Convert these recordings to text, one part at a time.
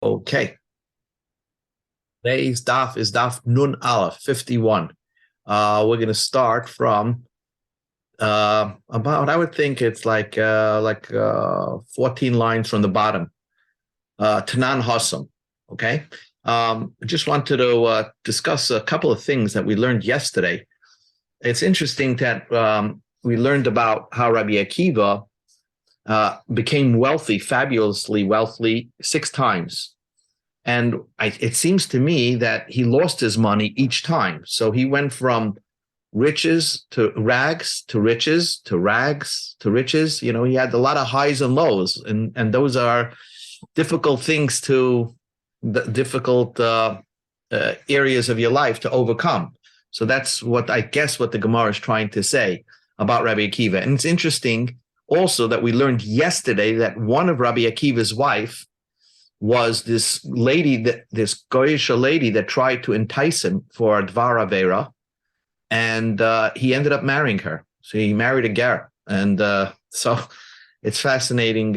Okay. Today's daf is daf Nun Aleph 51. We're going to start from about, I would think it's like 14 lines from the bottom. Tanan Hossam. Okay. I just wanted to discuss a couple of things that we learned yesterday. It's interesting that we learned about how Rabbi Akiva became wealthy, fabulously wealthy, 6 times. And it seems to me that he lost his money each time. So he went from riches to rags to riches to rags to riches. You know, he had a lot of highs and lows, and those are difficult things difficult areas of your life to overcome. So that's what I guess what the Gemara is trying to say about Rabbi Akiva. And it's interesting also that we learned yesterday that one of Rabbi Akiva's wife was this lady, this Goyisha lady that tried to entice him for Dvar Avera, and he ended up marrying her. So he married a ger, and so it's fascinating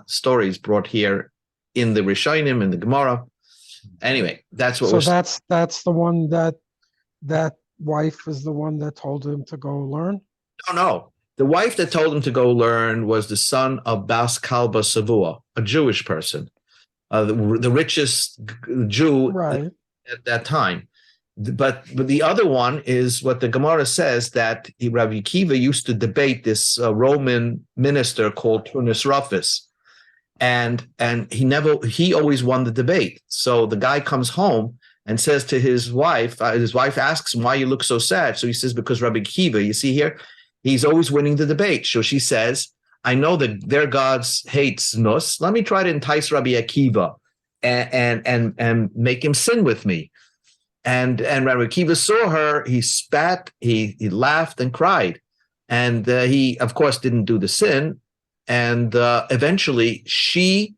stories brought here in the Rishonim and the Gemara. Anyway, that's what. So that's the one that wife is the one that told him to go learn. No. The wife that told him to go learn was the son of Bas Kalba Savua, a Jewish person. The richest Jew right at that time. But the other one is what the Gemara says, that Rabbi Akiva used to debate this Roman minister called Turnus Rufus. And he always won the debate. So the guy comes home and says to his wife asks him, why you look so sad? So he says, because Rabbi Akiva, you see here, he's always winning the debate. So she says, I know that their gods hates Nus. Let me try to entice Rabbi Akiva and make him sin with me. And Rabbi Akiva saw her. He spat. He laughed and cried. And he, of course, didn't do the sin. And eventually, he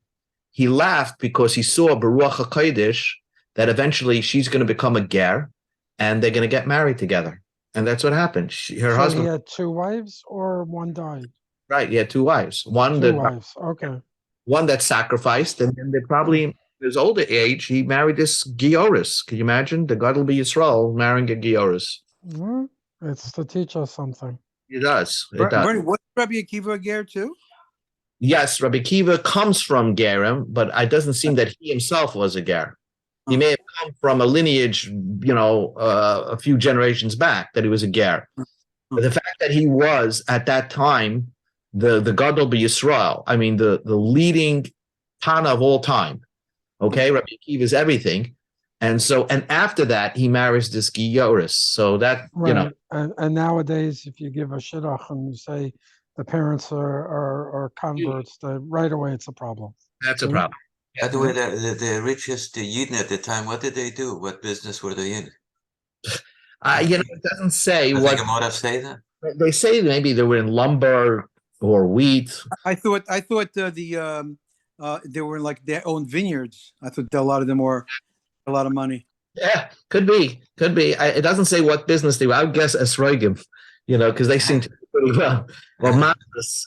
laughed because he saw Baruch HaKodesh that eventually she's going to become a ger, and they're going to get married together. And that's what happened. Her husband. He had 2 wives, or one died. Right, he had 2 wives. One that sacrificed, and then they probably in his older age he married this Gioris. Can you imagine the Gadol Yisrael marrying a Gioris? It's to teach us something. It does. Was Rabbi Akiva a ger too? Yes, Rabbi Akiva comes from Gerim, but it doesn't seem that he himself was a ger. He may have come from a lineage, a few generations back, that he was a ger. But the fact that he was at that time the Gadol Yisrael, I mean the leading Tana of all time. Okay, Rabbi Akiva is everything, and after that he marries this Gioris. So that right. And nowadays, if you give a shidduch and you say the parents are converts, right away it's a problem. That's a problem. By the way, the richest Yidden at the time, what did they do? What business were they in? It doesn't say Does what. the Gemara say that? They say maybe they were in lumber or wheat. I thought they were like their own vineyards. I thought a lot of them were a lot of money. Yeah, could be. It doesn't say what business they were. I would guess Esrogim, because they seem to do pretty well. Or Matas,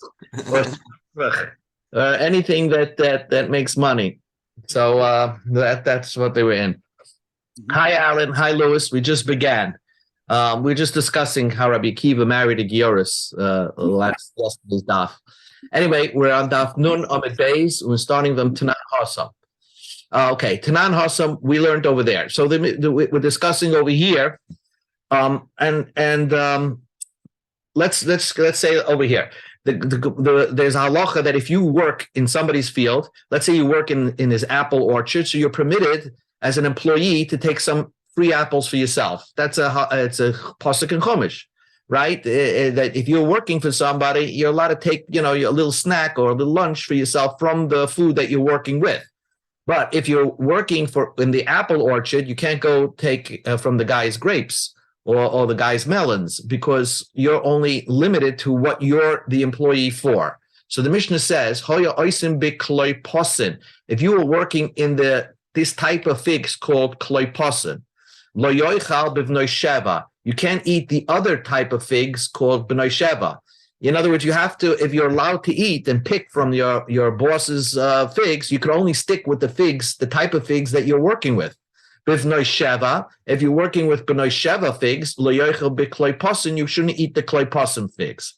or anything that makes money. So that's what they were in. Hi, Alan. Hi, Lewis. We just began. We're just discussing how Rabbi Akiva married a Gioris yesterday's daf. Anyway, we're on daf Nun Amid Beis. We're starting from Tanan Hossam. Okay, Tanan Hossam, we learned over there. So we're discussing over here, let's say over here. There's a halacha that if you work in somebody's field, let's say you work in his apple orchard, so you're permitted as an employee to take some free apples for yourself. It's a pasuk in Chumash, right? That if you're working for somebody, you're allowed to take, a little snack or a little lunch for yourself from the food that you're working with. But if you're working in the apple orchard, you can't go take from the guy's grapes or the guy's melons, because you're only limited to what you're the employee for. So the Mishnah says, if you were working in this type of figs called kloiposin, lo yoichal b'vnoi sheva, you can't eat the other type of figs called b'noi sheva. In other words, you have to, if you're allowed to eat and pick from your boss's figs, you can only stick with the figs, the type of figs that you're working with. With Sheva, if you're working with Sheva figs, you shouldn't eat the kloiposim figs.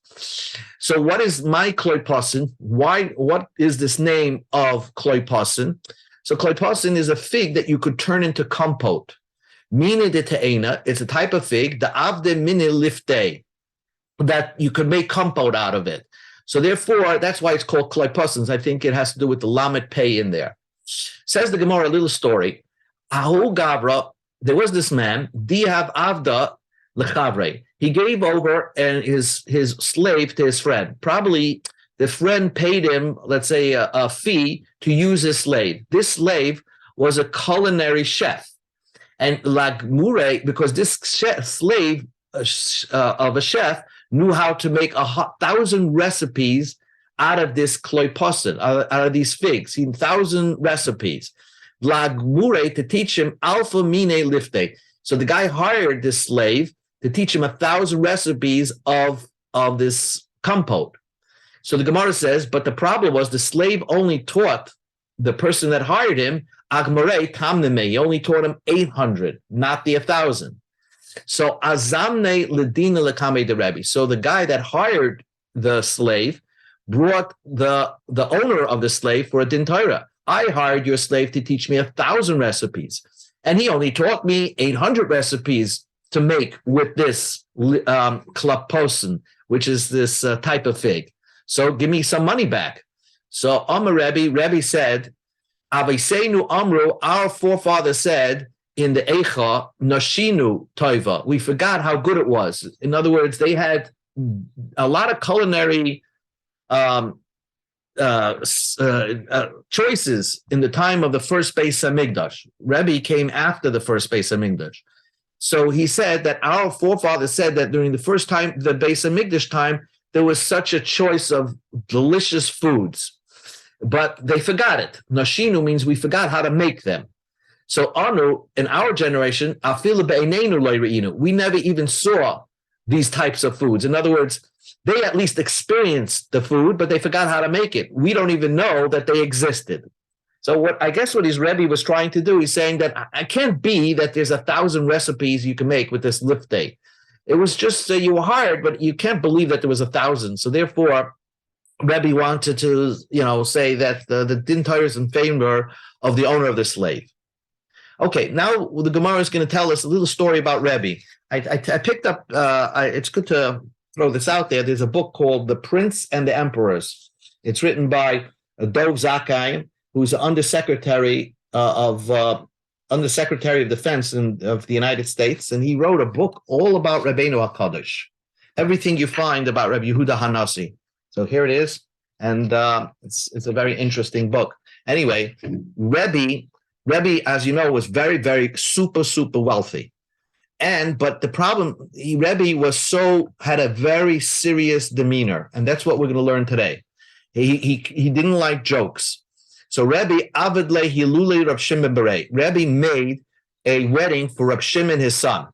So what is my kloiposim? What is this name of kloiposim? So kloiposim is a fig that you could turn into compote. Mina de te'ena, it's a type of fig, the avde mine lifte, that you could make compote out of it. So therefore, that's why it's called kloiposim. I think it has to do with the lamet pei in there. Says the Gemara, a little story. Ahu Gavra, there was this man, Dihav Avda Lechavre. He gave over and his slave to his friend. Probably the friend paid him, let's say, a fee to use his slave. This slave was a culinary chef. And Lagmure, because this slave of a chef knew how to make 1,000 recipes out of this kloiposin, out of these figs, 1,000 recipes. Lagmure, to teach him alpha mine lifte. So the guy hired this slave to teach him 1,000 recipes of this compote. So the Gemara says, but the problem was the slave only taught the person that hired him, Agmare tamneme, he only taught him 800, not the 1,000. So azamne ledina lekame de Rebbe. So the guy that hired the slave brought the owner of the slave for a din Torah. I hired your slave to teach me 1,000 recipes, and he only taught me 800 recipes to make with this klaposin, which is this type of fig. So give me some money back. So Amar Rebbe said, Avaseinu Amru, our forefather said in the Eicha, Nashinu Toiva, we forgot how good it was. In other words, they had a lot of culinary choices in the time of the first Beis Hamikdash. Rebbe came after the first Beis Hamikdash. So he said that our forefather said that during the first time, the Beis Hamikdash time, there was such a choice of delicious foods, but they forgot it. Nashinu means we forgot how to make them. So Anu, in our generation, we never even saw these types of foods. In other words, they at least experienced the food, but they forgot how to make it. We don't even know that they existed. So what his Rebbe was trying to do, he's saying that I can't be that there's 1,000 recipes you can make with this liftay. It was just you were hired, but you can't believe that there was 1,000. So therefore, Rebbe wanted to, say that the din Torah is in favor of the owner of the slave. Okay, now the Gemara is going to tell us a little story about Rebbe. I picked up. It's good to throw this out there. There's a book called The Prince and the Emperors. It's written by Dov Zakheim, who's the Undersecretary of Defense of the United States, and he wrote a book all about Rabbeinu HaKadosh, everything you find about Rabbi Yehuda Hanassi. So here it is, and it's a very interesting book. Anyway, Rebbe, as you know, was very, very super wealthy. But the problem, Rebbe had a very serious demeanor, and that's what we're going to learn today. He didn't like jokes. So Rebbe Avidle Hilule Rab Shimon Berei. Rebbe made a wedding for Rab Shimon, his son.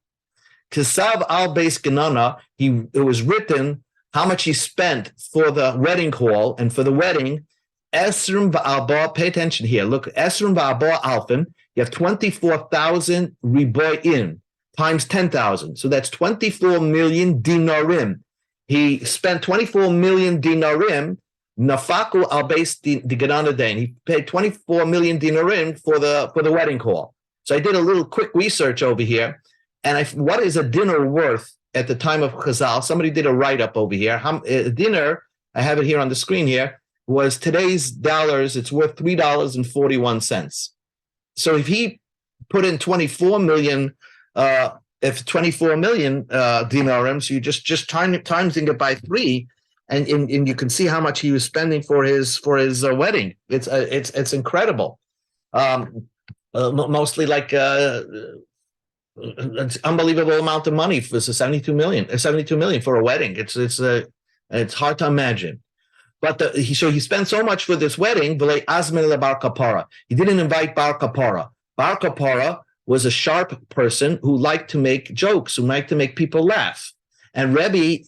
Tisav al Beis Genana, it was written how much he spent for the wedding hall and for the wedding. Esrim va'alba, pay attention here. Look, Esrim va'alba alfim, you have 24,000 riboyim times 10,000. So that's 24 million dinarim. He spent 24 million dinarim. Nafaku al Beis Genana Dain. He paid 24 million dinarim for the wedding hall. So I did a little quick research over here, and what is a dinner worth at the time of Chazal? Somebody did a write-up over here. A dinner, I have it here on the screen here, was today's dollars, it's worth $3.41. So if he put in 24 million dinarim, so you just timesing it by 3, and you can see how much he was spending for his wedding. It's incredible. Mostly like it's unbelievable amount of money for 72 million for a wedding. It's hard to imagine. But he spent so much for this wedding. He didn't invite Bar Kapara. Bar Kapara was a sharp person who liked to make jokes, who liked to make people laugh. And Rebbe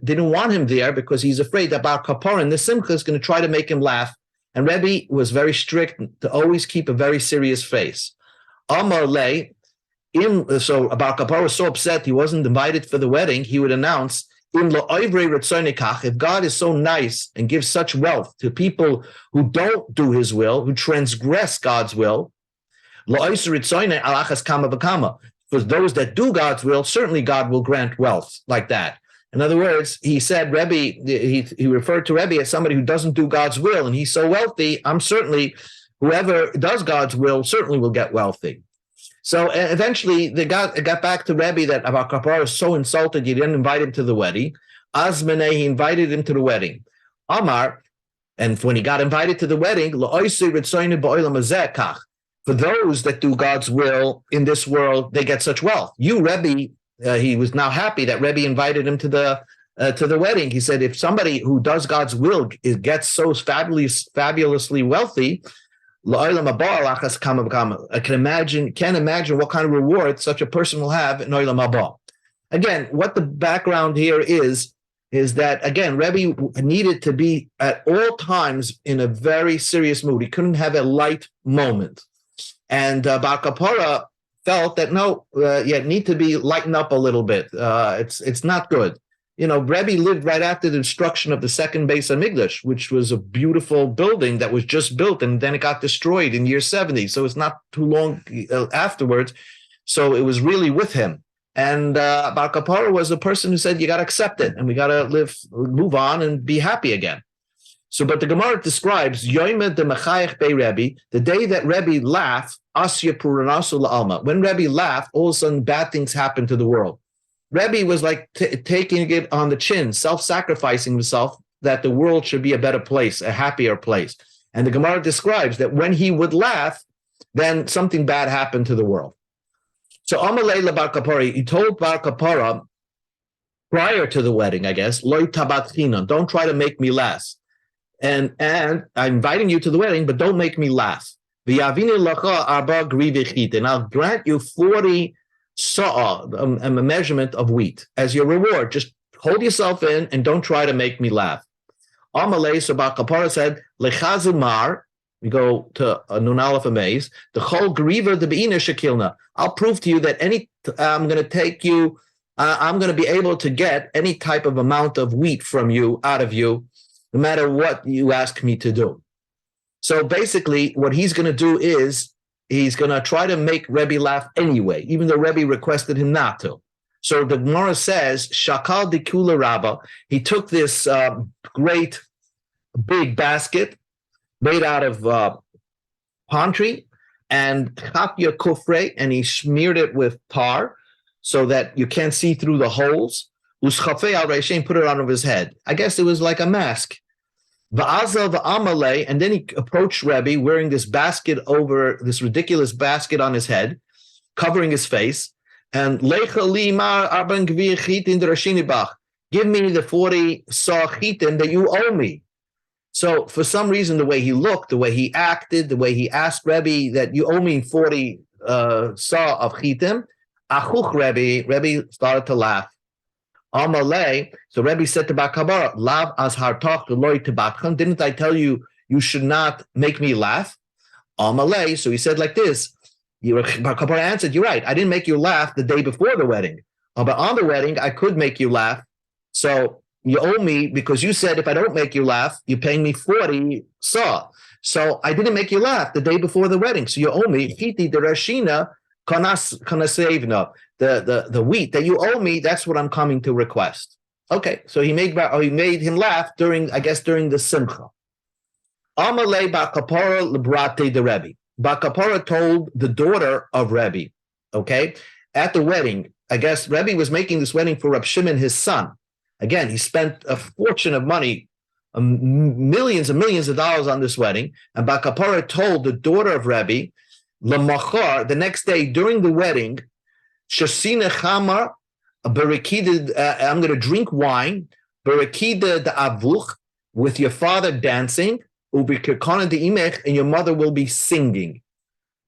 didn't want him there because he's afraid that Bar Kapara in the Simcha is going to try to make him laugh. And Rebbe was very strict to always keep a very serious face. Amar Lei, so Bar Kapara was so upset he wasn't invited for the wedding, he would announce, if God is so nice and gives such wealth to people who don't do his will, who transgress God's will, for those that do God's will, certainly God will grant wealth like that. In other words, he said, Rebbe, he referred to Rebbe as somebody who doesn't do God's will, and he's so wealthy, whoever does God's will certainly will get wealthy. So eventually they got back to Rebbe that Bar Kapara was so insulted he didn't invite him to the wedding. Azmene, he invited him to the wedding. Amar, and when he got invited to the wedding, for those that do God's will in this world, they get such wealth. You, Rebbe, he was now happy that Rebbe invited him to the wedding. He said, if somebody who does God's will gets so fabulously wealthy, I can't imagine what kind of reward such a person will have in Olam Haba. Again, what the background here is that, again, Rebbe needed to be at all times in a very serious mood. He couldn't have a light moment. And Bar Kapara felt that, you need to be lightened up a little bit. It's not good. Rebbe lived right after the destruction of the second Beis Hamikdash, which was a beautiful building that was just built, and then it got destroyed in year 70. So it's not too long afterwards. So it was really with him. And Bar Kapara was the person who said, you got to accept it, and we got to move on and be happy again. So, but the Gemara describes Yoime de Mechayach Bei Rebbe, the day that Rebbe laughed, Asya Puranasu La'alma. When Rebbe laughed, all of a sudden bad things happened to the world. Rebbe was like taking it on the chin, self-sacrificing himself, that the world should be a better place, a happier place. And the Gemara describes that when he would laugh, then something bad happened to the world. So Amalei Bar Kapara, he told Bar Kapara prior to the wedding, I guess, Loi tabat chinan, don't try to make me laugh. And I'm inviting you to the wedding, but don't make me laugh. V'yavini lacha arba grivi, and I'll grant you 40 saw a measurement of wheat as your reward. Just hold yourself in and don't try to make me laugh. Amalei, so Bar Kapara said, Lechazimar, we go to Nun Aleph Amaze, the whole griva the beina shekilna. I'll prove to you that I'm going to be able to get any type of amount of wheat from you, out of you, no matter what you ask me to do. So basically, what he's going to do is, he's going to try to make Rebbe laugh anyway, even though Rebbe requested him not to. So the Gemara says, Shakal Dikula Rabba, he took this great big basket made out of palm tree and Chapya Kufre, and he smeared it with tar so that you can't see through the holes. Uschafe al Reishain, put it on his head. I guess it was like a mask. Va'azav Amalei, and then he approached Rebbe wearing this ridiculous basket on his head, covering his face, and Lecha Limar Arban Gvir Chitin Drashinibach, give me the 40 saw chitin that you owe me. So for some reason, the way he looked, the way he acted, the way he asked Rebbe that you owe me 40 saw of chitin, Achuch Rebbe started to laugh. Amalei, so Rebbe said to Bar Kapara, Lav as hartach loy tebatchan, didn't I tell you should not make me laugh? Amalei, so he said like this, Bar Kapara answered, you're right, I didn't make you laugh the day before the wedding, but on the wedding, I could make you laugh, so you owe me, because you said if I don't make you laugh, you're paying me 40 saw. So I didn't make you laugh the day before the wedding, so you owe me, Hiti de Rashina, Kanasevna, the wheat that you owe me, that's what I'm coming to request. Okay, so he made him laugh during the Simcha. Amalei Bar Kapara lebrate de Rebbe. Bar Kapara told the daughter of Rebbe, okay, at the wedding, I guess Rebbe was making this wedding for Reb Shimon, his son. Again, he spent a fortune of money, millions and millions of dollars on this wedding, and Bar Kapara told the daughter of Rebbe, Lamachar, the next day during the wedding, Shasina Chamar, I'm going to drink wine, Berekida the Avuch, with your father dancing, Ubikirkana de Imech, and your mother will be singing.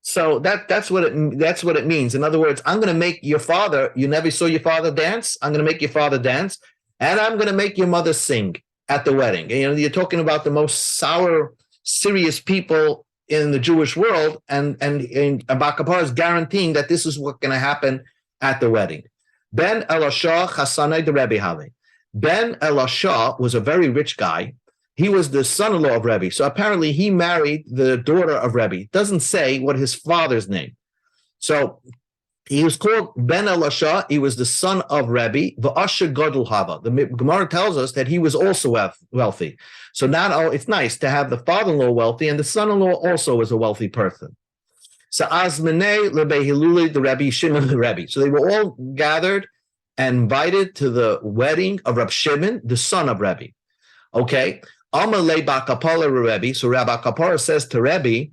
So that's what it means. In other words, I'm going to make your father. You never saw your father dance. I'm going to make your father dance, and I'm going to make your mother sing at the wedding. And, you're talking about the most sour, serious people in the Jewish world, and Bar Kapara is guaranteeing that this is what's going to happen at the wedding. Ben Elisha Chasanai de Rebbe Havi. Ben Elisha was a very rich guy. He was the son-in-law of Rebbe. So apparently he married the daughter of Rebbe. It doesn't say what his father's name. So he was called Ben Elisha. He was the son of Rebbe. V'asher Gadol Hava. The Gemara tells us that he was also wealthy. So now it's nice to have the father-in-law wealthy, and the son-in-law also is a wealthy person. So Azmenei Lebe Hiluli the Rebbe, Shimon the Rebbe. So they were all gathered and invited to the wedding of Reb Shimon, the son of Rebbe. Okay. Amalei Bar Kapara Rebbe. So Rabbi Kapara says to Rebbe,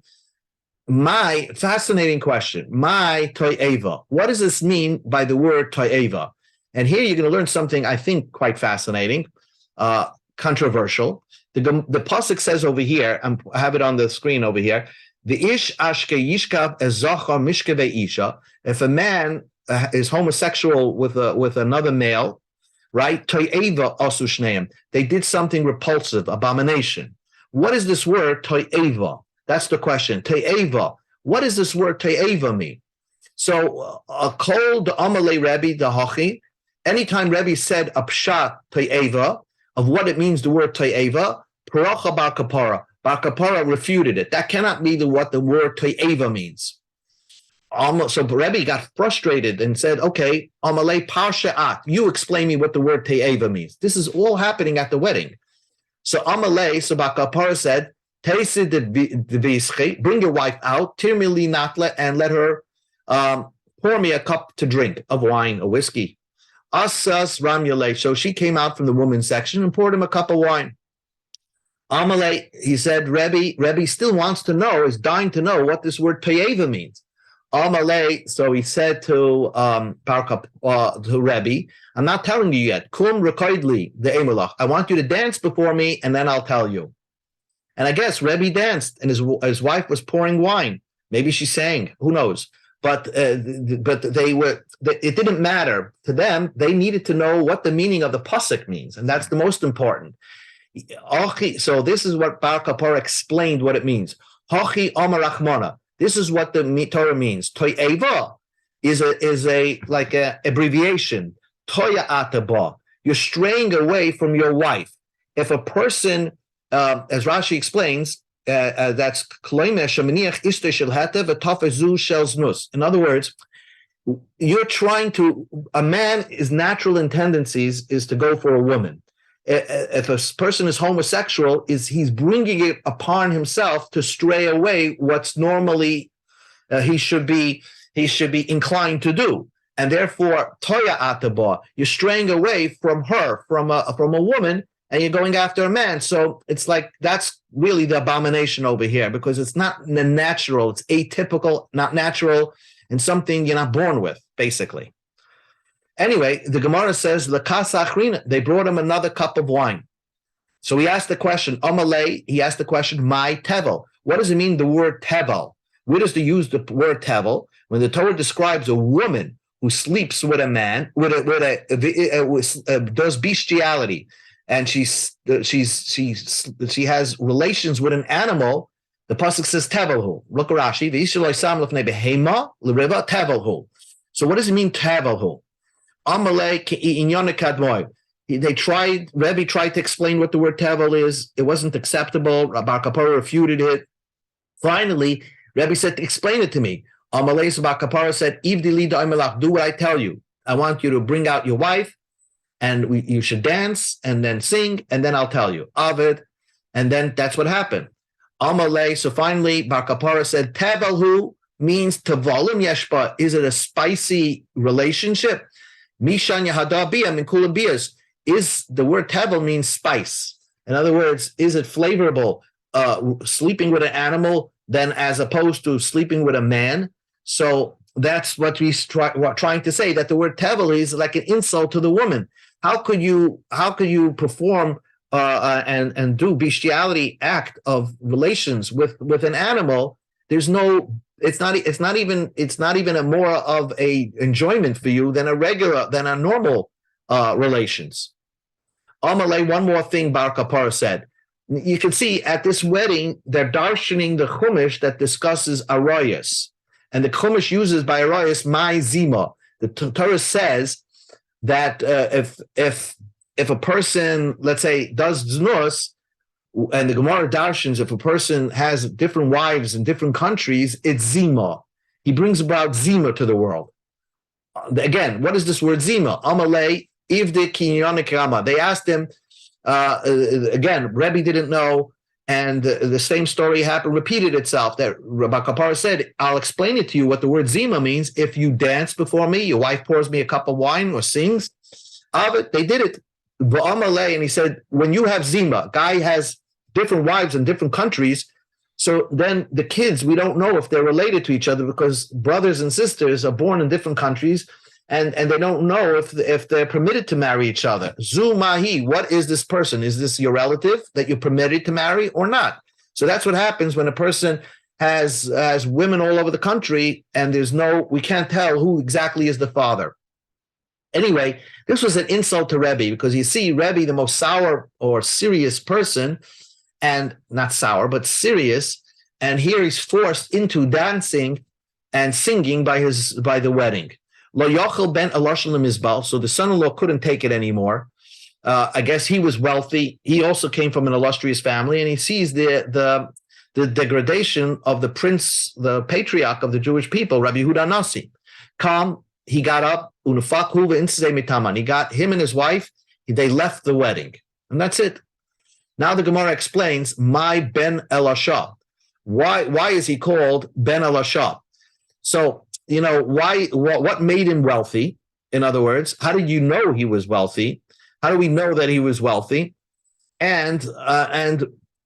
my fascinating question, my to'eva. What does this mean by the word to'eva? And here you're going to learn something I think quite fascinating, controversial. The pasuk says over here, I have it on the screen over here, the ish ashke yishkav ezacha mishkeve isha. If a man is homosexual with another male, right? To'eva asu shneim. They did something repulsive, abomination. What is this word to'eva? That's the question. To'eva. What does this word to'eva mean? So a kol the amalei Rebbe the hachi. Anytime Rebbe said a pshat to'eva of what it means, the word to'eva, paracha bar kapara. Bar kapara refuted it. That cannot be what the word to'eva means. So Rebbe got frustrated and said, okay, Amalei Parshat, you explain me what the word Te'eva means. This is all happening at the wedding. So Amalei, so Bar Kapara said, bring your wife out, tirmili natle, and let her pour me a cup to drink of wine, or whiskey. Asas Ramyale. So she came out from the women's section and poured him a cup of wine. Amalei, he said, Rebbe still wants to know, is dying to know what this word Te'eva means. Amalei, so he said to Rebbe, I'm not telling you yet. Kum rekoidli the emelach. I want you to dance before me, and then I'll tell you. And I guess Rebbe danced, and his wife was pouring wine. Maybe she sang. Who knows? But they were. It didn't matter to them. They needed to know what the meaning of the pasuk means, and that's the most important. So this is what Bar Kapara explained what it means. Hachi Amar Rachmana. This is what the Torah means. To'eva is a like a abbreviation. Toya ataba. You're straying away from your wife. If a person, as Rashi explains, that's kloime shemaniach ishte shel hetev v'tafezu shel znus. In other words, you're trying to. A man's natural tendencies is to go for a woman. If a person is homosexual, he's bringing it upon himself to stray away what's normally he should be inclined to do, and therefore toya ataba, you're straying away from her, from a woman, and you're going after a man. So it's like that's really the abomination over here, because it's not natural, it's atypical, not natural, and something you're not born with, basically. Anyway, the Gemara says, L'kasa achrina, they brought him another cup of wine. So he asked the question, Amalei, he asked the question, my tevel. What does it mean, the word tevel? Where does they use the word tevel? When the Torah describes a woman who sleeps with a man, does bestiality, and she has relations with an animal, the pasuk says tevelhu. Look at Rashi, v'yishaloi lefnei behema l'riva tevelhu. So what does it mean, tevelhu? Amalei inyana kadmoi. Rebbe tried to explain what the word tevel is. It wasn't acceptable. Bar Kapara refuted it. Finally, Rebbe said, explain it to me. Amalei Bar Kapara said, do what I tell you. I want you to bring out your wife, and you should dance and then sing, and then I'll tell you. Avid. And then that's what happened. Amalei, so finally, Bar Kapara said, tevelhu means tevolim yeshba. Is it a spicy relationship? Mishan Yahada Bia min kula bias. Is the word tevel means spice? In other words, is it flavorable sleeping with an animal than as opposed to sleeping with a man? So that's what we're trying to say, that the word tevel is like an insult to the woman. How could you perform and do bestiality act of relations with an animal? There's no It's not even a more of a enjoyment for you than a normal relations. Amalei, one more thing Bar Kapara said. You can see at this wedding, they're darshaning the Chumash that discusses arayas. And the Chumash uses by arayas, my zima. The Torah says that if a person, let's say, does znus, and the Gemara darshans, if a person has different wives in different countries, it's zima. He brings about zima to the world. Again, what is this word zima? Amalei, ivde kinyonik rama. They asked him, again, Rebbe didn't know, and the same story repeated itself, that Rabbi Kapara said, I'll explain it to you what the word zima means. If you dance before me, your wife pours me a cup of wine or sings, they did it. And he said, when you have zima, guy has different wives in different countries, so then the kids, we don't know if they're related to each other because brothers and sisters are born in different countries, and they don't know if they're permitted to marry each other. Zumahi, what is this person? Is this your relative that you're permitted to marry or not? So that's what happens when a person has women all over the country, and we can't tell who exactly is the father. Anyway, this was an insult to Rebbe, because you see, Rebbe, the most sour or serious person, and not sour, but serious, and here he's forced into dancing and singing by the wedding. Lo yochel ben elashon lemizbal, so the son-in-law couldn't take it anymore. I guess he was wealthy. He also came from an illustrious family, and he sees the degradation of the prince, the patriarch of the Jewish people, Rabbi Yehuda Nasi. He got up, he got him and his wife, they left the wedding. And that's it. Now the Gemara explains, my Ben Elasha. Why is he called Ben Elasha? So, what made him wealthy? In other words, how did you know he was wealthy? How do we know that he was wealthy? And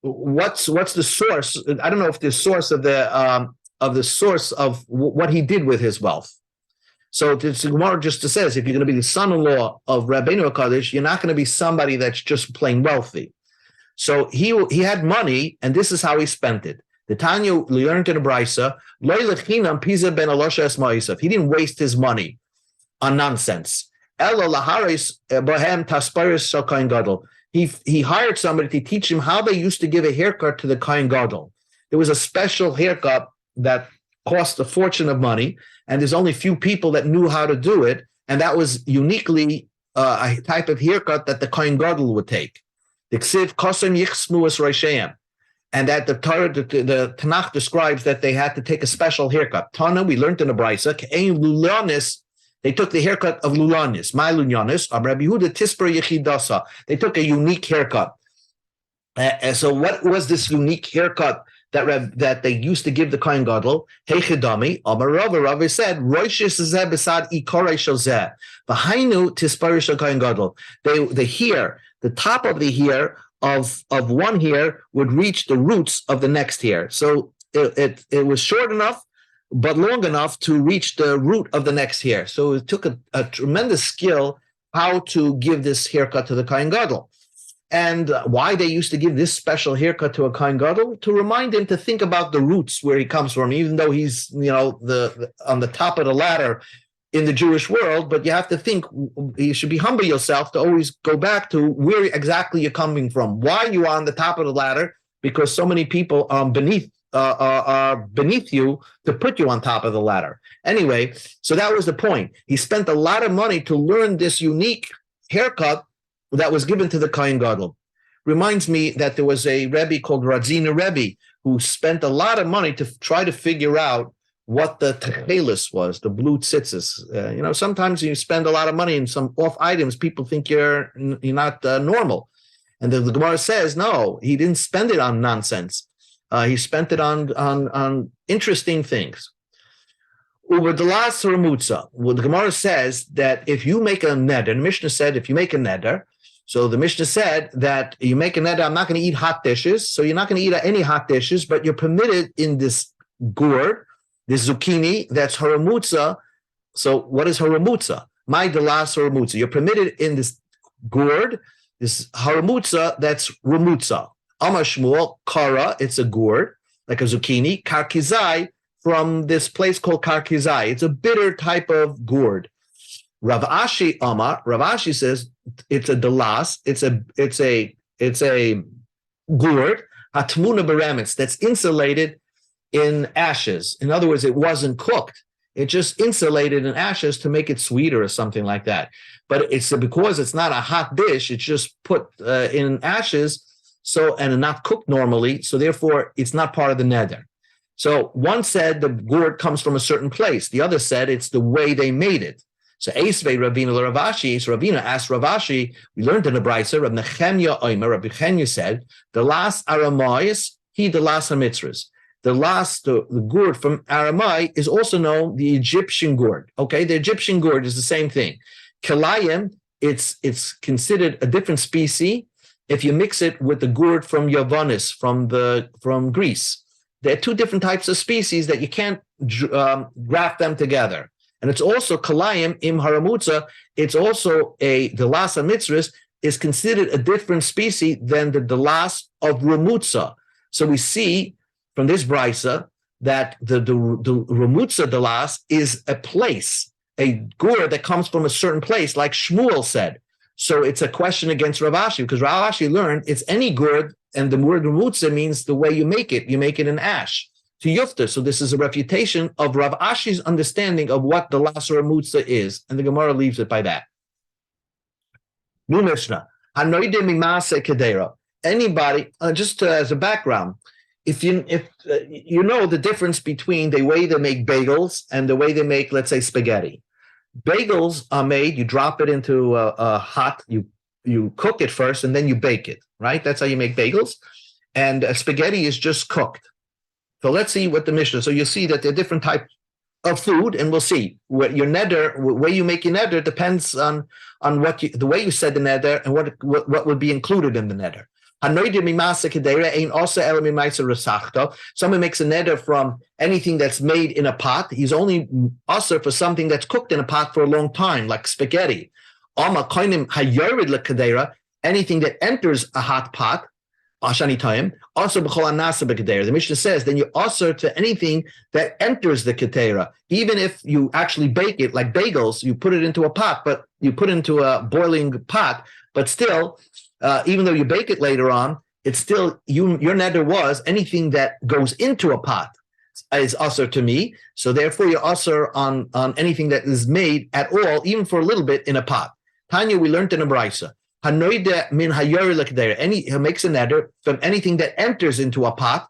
what's the source? I don't know if the source of the source of what he did with his wealth. So the Gemara just says, if you're going to be the son-in-law of Rabbeinu HaKadosh, you're not going to be somebody that's just plain wealthy. So he had money, and this is how he spent it. The Tanya learned in the Brisa, he didn't waste his money on nonsense. He hired somebody to teach him how they used to give a haircut to the Kohen Gadol. There was a special haircut that cost a fortune of money, and there's only few people that knew how to do it, and that was uniquely a type of haircut that the Kohen Gadol would take. The Ksiv Kosem Yichsmu Es Roshayim, and that the Tanakh describes that they had to take a special haircut. Tana, we learned in the Brisa, Ke'ein Lulanis, they took the haircut of Lulanis, my Lulanis, Rabbi Yehuda Tisper Yechidasa. They took a unique haircut. And so what was this unique haircut that they used to give the Kohen Gadol? Heichidami, Amar Rava said, Richest zeh besad ikorei shel zeh. V'hainu tisparish shel Kohen Gadol. The top of the hair of one hair would reach the roots of the next hair. So it was short enough, but long enough to reach the root of the next hair. So it took a tremendous skill how to give this haircut to the Kohen Gadol. And why they used to give this special haircut to a Kohen Gadol? To remind him to think about the roots where he comes from, even though he's on the top of the ladder in the Jewish world. But you have to think, you should be humble yourself to always go back to where exactly you're coming from. Why you are on the top of the ladder? Because so many people are beneath you to put you on top of the ladder. Anyway, so that was the point. He spent a lot of money to learn this unique haircut that was given to the Kohen Gadol. Reminds me that there was a Rebbe called Radzina Rebbe who spent a lot of money to try to figure out what the techelis was, the blue tzitzis. Sometimes you spend a lot of money in some off items, people think you're not normal. And the Gemara says, no, he didn't spend it on nonsense. He spent it on interesting things. Well, the Gemara says that if you make a neder, the Mishnah said if you make a neder, so the Mishnah said that you make a neder, I'm not going to eat hot dishes, so you're not going to eat any hot dishes, but you're permitted in this gourd, this zucchini, that's haramutza. So what is haramutza? My delas haramutza. You're permitted in this gourd, this haramutza, that's ramutza. Amar Shmuel, kara, it's a gourd, like a zucchini. Karkizai, from this place called karkizai. It's a bitter type of gourd. Rav Ashi says it's a dalas. It's a gourd, hatmuna beremitz, that's insulated in ashes. In other words, it wasn't cooked. It just insulated in ashes to make it sweeter or something like that. But it's because it's not a hot dish, it's just put in ashes, and not cooked normally. So therefore, it's not part of the neder. So one said the gourd comes from a certain place. The other said it's the way they made it. So Eisvei Rabino Ravashi, so Rabino asked Ravashi, we learned in the Brisa, Rabbi Nechemya Oimer, Rabbi Nechemya said, the last Aramayas, the last Hamitzras. The gourd from Aramai is also known the Egyptian gourd. Okay, the Egyptian gourd is the same thing. Kilayim, it's considered a different species if you mix it with the gourd from Yavanis, from Greece. There are two different types of species that you can't graft them together. And it's also Kalayim im Haramutza. It's also the Dalas Mitzris is considered a different species than the Dalas of Ramutza. So we see from this brisa that the Ramutza Dalas is a place, a gourd that comes from a certain place, like Shmuel said. So it's a question against Rav Ashi, because Rav Ashi learned it's any gourd, and the word Ramutza means the way you make it. You make it in ash. To Yufta. So this is a refutation of Rav Ashi's understanding of what the Lasar Mutza is, and the Gemara leaves it by that. New Mishnah. Anybody, just as a background, if you know the difference between the way they make bagels and the way they make, let's say, spaghetti. Bagels are made, you drop it into a hot, you cook it first, and then you bake it, right? That's how you make bagels. And spaghetti is just cooked. So let's see what the Mishnah. So you see that there are different types of food, and we'll see what your neder, where you make your neder, depends on the way you said the neder and what would be included in the neder. Someone makes a neder from anything that's made in a pot. He's only also for something that's cooked in a pot for a long time, like spaghetti. Anything that enters a hot pot. Also, the Mishnah says, then you also to anything that enters the ketera. Even if you actually bake it, like bagels, you put it into a pot, but you put it into a boiling pot, but still, even though you bake it later on, it's still, your neder was anything that goes into a pot is also to me. So therefore, you're also on anything that is made at all, even for a little bit in a pot. Tanya, we learned in a brisa. He makes a neder from anything that enters into a pot.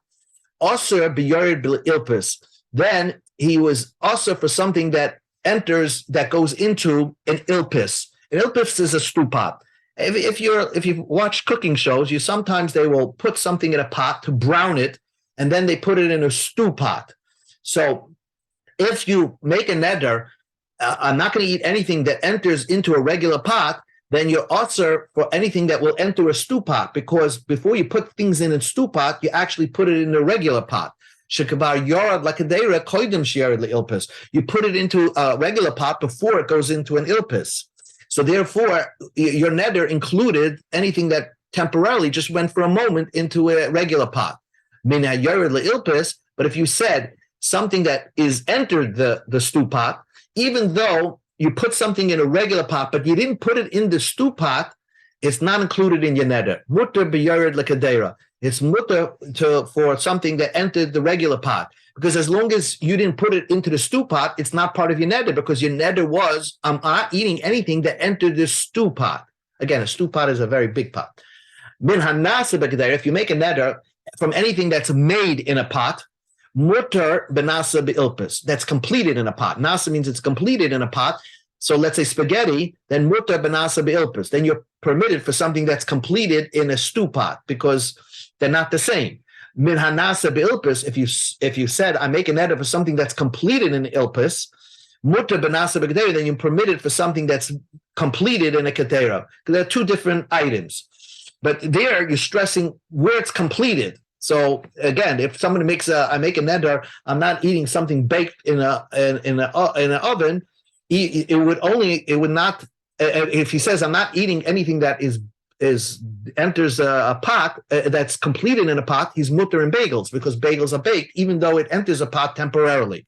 Then he was also for something that enters, that goes into an ilpis. An ilpis is a stew pot. If you watch cooking shows, sometimes they will put something in a pot to brown it, and then they put it in a stew pot. So if you make a neder, I'm not going to eat anything that enters into a regular pot, then you're also for anything that will enter a stew pot, because before you put things in a stew pot, you actually put it in a regular pot. You put it into a regular pot before it goes into an ilpis. So therefore, your neder included anything that temporarily just went for a moment into a regular pot. But if you said something that is entered the stew pot, even though you put something in a regular pot, but you didn't put it in the stew pot, it's not included in your neder. Mutter b'yared lekadera. It's mutter for something that entered the regular pot. Because as long as you didn't put it into the stew pot, it's not part of your neder, because your neder was, I'm not eating anything that entered the stew pot. Again, a stew pot is a very big pot. Min hanasa b'kedera, if you make a neder from anything that's made in a pot, mutter benasa be'ilpis, that's completed in a pot. Nasa means it's completed in a pot. So let's say spaghetti, then mutter benasa be'ilpis. Then you're permitted for something that's completed in a stew pot, because they're not the same. Min hanasa be'ilpis, if you said I make an neder for something that's completed in ilpis, mutter benasa be'kedera, then you're permitted for something that's completed in a ketera. There are two different items, but there you're stressing where it's completed. So again, if somebody I make a neder, I'm not eating something baked in an oven. It would not. If he says I'm not eating anything that is enters a pot that's completed in a pot, he's mutter in bagels because bagels are baked, even though it enters a pot temporarily.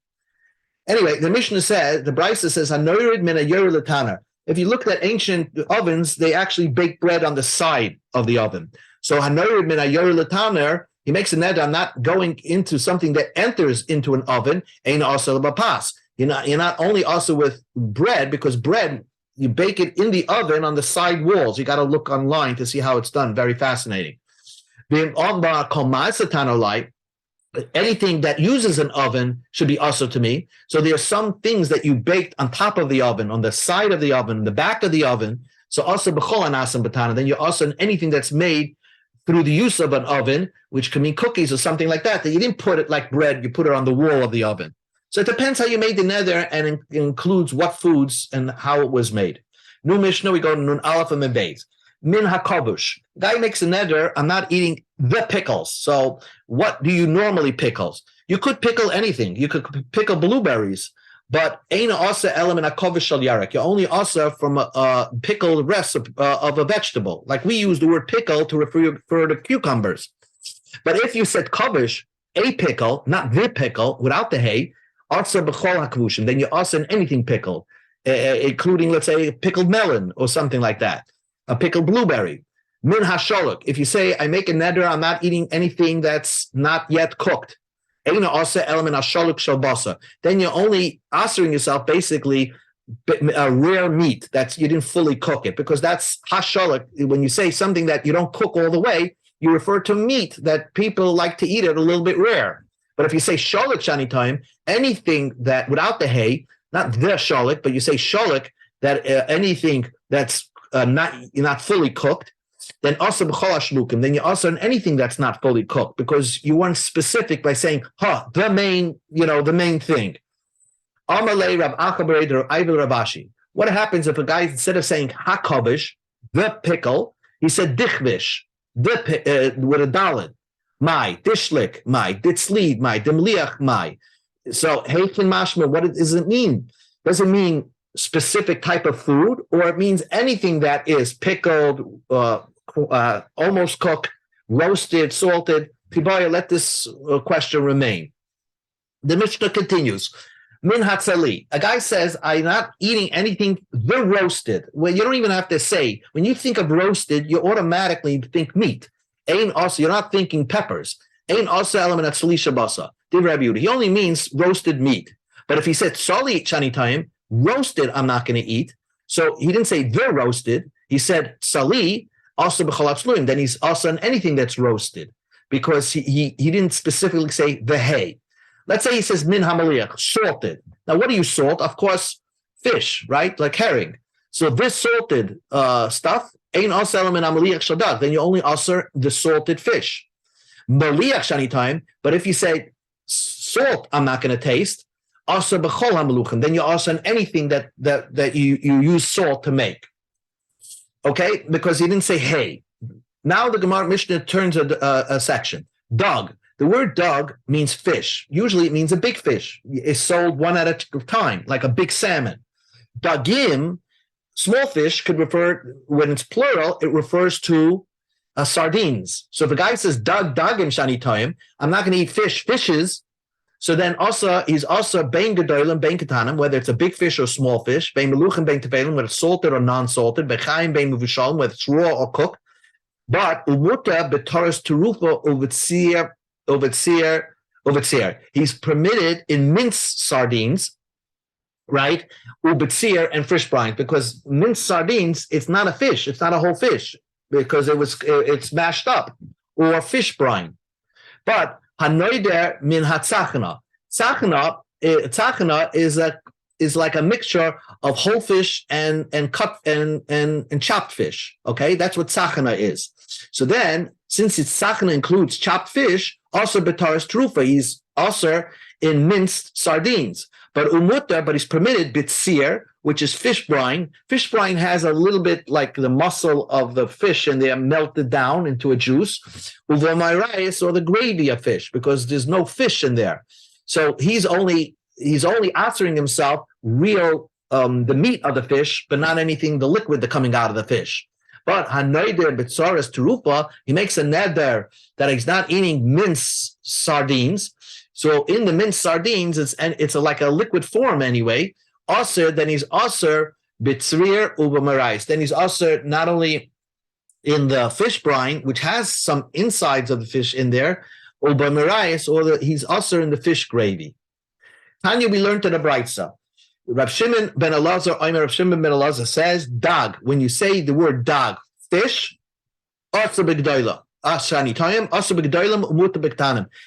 Anyway, the Mishnah says, the Brisa says, "Hanoyrid min hayored letaner." If you look at ancient ovens, they actually bake bread on the side of the oven. So hanoyrid min hayored letaner, he makes a neder, I'm not going into something that enters into an oven. Ein also b'pas. You're not only also with bread, because bread, you bake it in the oven on the side walls. You got to look online to see how it's done. Very fascinating. Anything that uses an oven should be also to me. So there are some things that you baked on top of the oven, on the side of the oven, the back of the oven. So also b'chol anasam batana. Then you're also in anything that's made through the use of an oven, which can mean cookies or something like that. That you didn't put it like bread, you put it on the wall of the oven. So it depends how you made the neder, and it includes what foods and how it was made. New Mishnah, we go to Nun Aleph and Beis. Min hakobush. Guy makes a neder, I'm not eating the pickles. So what do you normally pickle? You could pickle anything. You could pickle blueberries, but ain't also element hakobush shal yarek. You're only also from a pickled rest of a vegetable. Like we use the word pickle to refer to cucumbers. But if you said kobush, a pickle, not the pickle, without the hay, also b'chol hakvushim, then you're also in anything pickled, including, let's say, pickled melon or something like that, a pickled blueberry. Min hasholok, if you say, I make a neder, I'm not eating anything that's not yet cooked. Eina also element hasholok shalbasa. Then you're only answering yourself basically a rare meat that's you didn't fully cook it, because that's hasholok. When you say something that you don't cook all the way, you refer to meat that people like to eat it a little bit rare. But if you say sholok shani time, anything that without the hay, not the sholok, but you say sholok, that anything that's not fully cooked, then also b'chol hashlukim, then you're also in anything that's not fully cooked, because you weren't specific by saying, the main thing. Amalei Rab Achaber or Ivel Rabashi. What happens if a guy, instead of saying hakovish, the pickle, he said dichvish, with a dalid. My, dishlik, my, ditzlid, my, demliach, my. So, heikin mashma, what does it mean? Does it mean specific type of food, or it means anything that is pickled, almost cooked, roasted, salted? Tibaya, let this question remain. The Mishnah continues. Min hatzali. A guy says, I'm not eating anything the roasted. Well, you don't even have to say. When you think of roasted, you automatically think meat. Ain also, you're not thinking peppers. Ain also element at Salisha Basa. He only means roasted meat. But if he said Sali Chani time, roasted, I'm not going to eat. So he didn't say the roasted. He said Sali, also b'chalat. Then he's also on anything that's roasted, because he didn't specifically say the hay. Let's say he says min hamaliach, salted. Now, what do you salt? Of course, fish, right? Like herring. So this salted stuff, ain't also element hamaliach shadag. Then you only also the salted fish. Maliach shani time. But if you say salt, I'm not going to taste. Also b'chol hamaluchim. Then you're also in anything that you use salt to make. Okay, because he didn't say hay. Now the Gemara Mishnah turns a section. Dog. The word dog means fish. Usually it means a big fish. It's sold one at a time, like a big salmon. Dagim, small fish, could refer, when it's plural, it refers to sardines. So if a guy says dagim shani toyim, I'm not going to eat fishes. So then also, he's also bein gedolim, bein ketanim, whether it's a big fish or small fish, bein meluchim, bein tevelim, whether it's salted or non-salted, bechayim, bein muvushalim, whether it's raw or cooked. But umuta b'toras terufa uvetzir. He's permitted in minced sardines, right? Uvetzir and fish brine, because minced sardines, it's not a fish, it's not a whole fish, because it's mashed up, or fish brine. But hanoider min hatzachana. Tzachana is like a mixture of whole fish and cut and chopped fish. Okay, that's what tzachana is. So then, since tzachana includes chopped fish, also betaris trufa, he's also in minced sardines. But he's permitted bitzir, which is fish brine. Fish brine has a little bit like the muscle of the fish, and they are melted down into a juice. Uvomairayis, or the gravy of fish, because there's no fish in there. So he's only answering himself real the meat of the fish, but not anything, the liquid that's coming out of the fish. But hanoider betzoras terufa, he makes a neder that he's not eating minced sardines. So in the minced sardines, it's like a liquid form anyway. Aser, then he's aser bitzrir ubamarais. Then he's aser not only in the fish brine, which has some insides of the fish in there, ubamarais, or he's aser in the fish gravy. Tanya, we learned in the Brayta. Rav Shimon ben Elazar, Rav Shimon ben Elazar says, dag, when you say the word dag, fish, aser b'gdoila.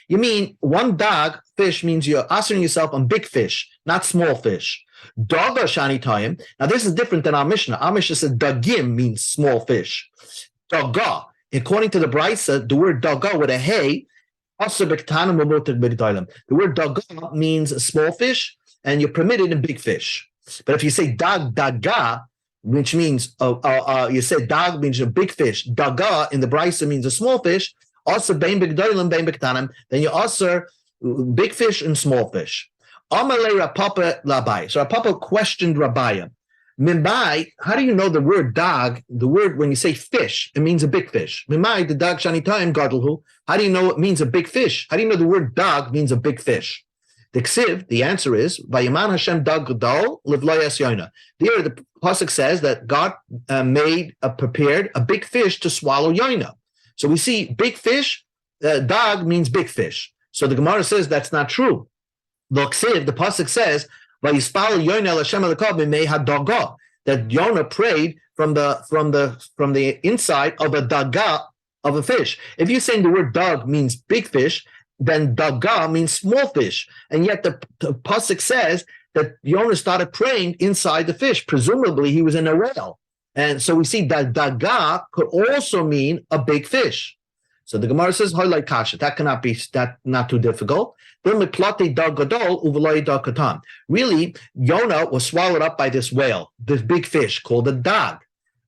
You mean one dag fish means you're asking yourself on big fish, not small fish. Daga shani tayim. Now this is different than our Mishnah. Our Mishnah says dagim means small fish. Daga, according to the Brayta, the word daga with a hey, the word daga means a small fish, and you're permitted in big fish. But if you say daga, which means you said dag means a big fish. Daga in the Brayta means a small fish. Also bein b'gdolim bein b'ktanim. Then you also big fish and small fish. Amalei Rapapa labai. So Rapapa questioned Rabaya. Mimbai, how do you know the word dag? The word when you say fish, it means a big fish. Mimbai the dag shani time gadolhu. How do you know it means a big fish? How do you know the word dag means a big fish? The ksiv, the answer is Vayiman Hashem dag gadol livloyas yona. There, the pasuk says that God prepared a big fish to swallow yona. So we see big fish. Dag means big fish. So the Gemara says that's not true. The ksiv, the pasuk says Vayispal yona l'Hashem elakav mimei hadaga, that Yonah prayed from the inside of a daga of a fish. If you're saying the word dag means big fish, then daga means small fish, and yet the pasuk says that Yonah started praying inside the fish. Presumably, he was in a whale, and so we see that daga could also mean a big fish. So the Gemara says, "Hoylai kasha." That cannot be not too difficult. Really, Yonah was swallowed up by this whale, this big fish called a dag,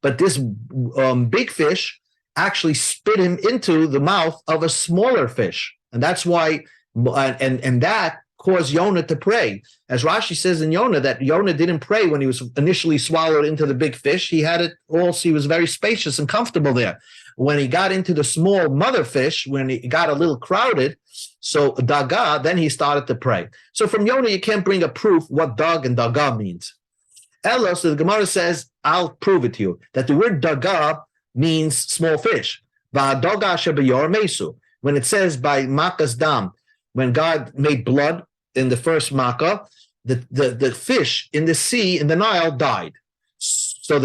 but this big fish actually spit him into the mouth of a smaller fish. And that's why, and that caused Yonah to pray. As Rashi says in Yonah, that Yonah didn't pray when he was initially swallowed into the big fish. He had it also, he was very spacious and comfortable there. When he got into the small mother fish, when he got a little crowded, so daga, then he started to pray. So from Yonah, you can't bring a proof what dag and daga means. Ella, so the Gemara says, I'll prove it to you, that the word daga means small fish. When it says by Makkah's dam, when God made blood in the first Makkah, the fish in the sea, in the Nile, died. So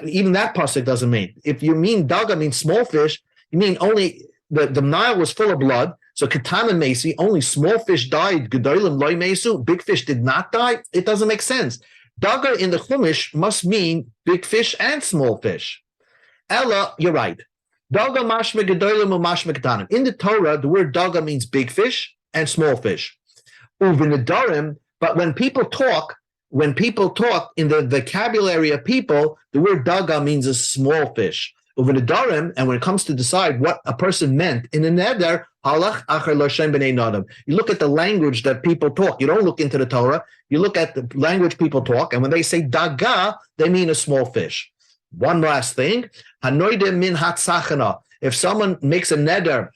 even that pasuk doesn't mean. If you mean daga means small fish, you mean only the Nile was full of blood. So Katan and Mesi, only small fish died. Gedolim loy mesu, big fish did not die. It doesn't make sense. Daga in the Chumash must mean big fish and small fish. Ella, you're right. Daga mashme gedolim or mashme katanim. In the Torah, the word daga means big fish and small fish. Uvi nedarim, but when people talk in the vocabulary of people, the word daga means a small fish. Uvi nedarim, and when it comes to decide what a person meant in a neder, halach acher l'Hashem b'nei nadam. You look at the language that people talk. You don't look into the Torah. You look at the language people talk, and when they say daga, they mean a small fish. One last thing, hanoide min hatzachana. If someone makes a neder,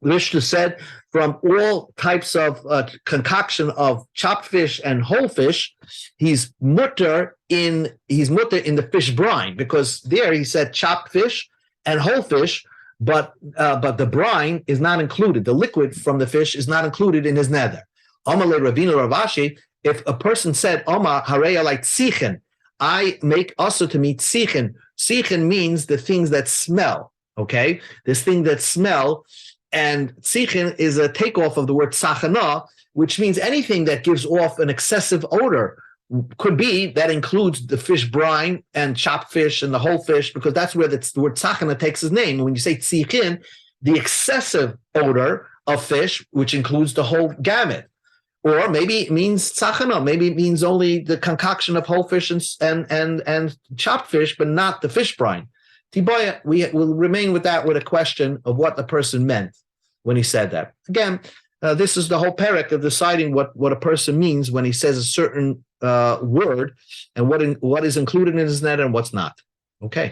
Rishta said, from all types of concoction of chopped fish and whole fish, he's mutter in the fish brine, because there he said chopped fish and whole fish, but the brine is not included. The liquid from the fish is not included in his neder. Amalei Ravina Ravashi, if a person said, Oma hareya like tzichen, I make also to me tzichen. Tzichen means the things that smell, okay? This thing that smell, and tzichen is a takeoff of the word tzachana, which means anything that gives off an excessive odor. Could be that includes the fish brine and chopped fish and the whole fish, because that's where the word tzachana takes its name. And when you say tzichin, the excessive odor of fish, which includes the whole gamut. Or maybe it means tzachana. Maybe it means only the concoction of whole fish and chopped fish, but not the fish brine. Tiboya, we will remain with that with a question of what the person meant when he said that. Again, this is the whole parak of deciding what a person means when he says a certain word, and what is included in his net and what's not. Okay.